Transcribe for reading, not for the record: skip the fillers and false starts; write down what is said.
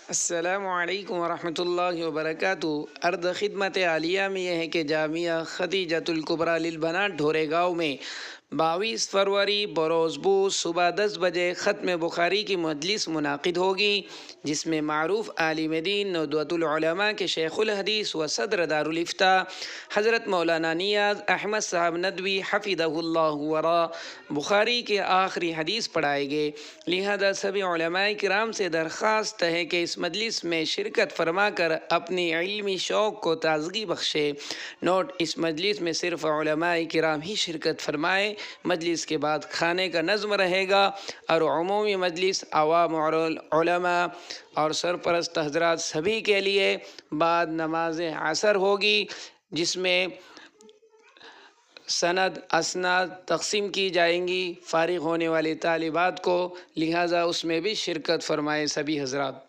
السلام علیکم ورحمۃ اللہ وبرکاتہ۔ عرض خدمت عالیہ میں یہ ہے کہ جامعہ خدیجۃ الکبریٰ للبنات ڈھورے گاؤں میں 22 فروری بروز بوس صبح 10 بجے ختم بخاری کی مجلس منعقد ہوگی، جس میں معروف عالم دین ندوۃ العلماء کے شیخ الحدیث و صدر دارالافتاء حضرت مولانا نیاز احمد صاحب ندوی حفظہ اللہ ورا بخاری کے آخری حدیث پڑھائے گے، لہذا سبھی علماء کرام سے درخواست ہے کہ اس مجلس میں شرکت فرما کر اپنی علمی شوق کو تازگی بخشے۔ نوٹ: اس مجلس میں صرف علماء کرام ہی شرکت فرمائے۔ مجلس کے بعد کھانے کا نظم رہے گا اور عمومی مجلس عوام علماء اور سرپرست حضرات سبھی کے لیے بعد نماز عصر ہوگی، جس میں سند اسناد تقسیم کی جائیں گی فارغ ہونے والی طالبات کو، لہٰذا اس میں بھی شرکت فرمائے سبھی حضرات۔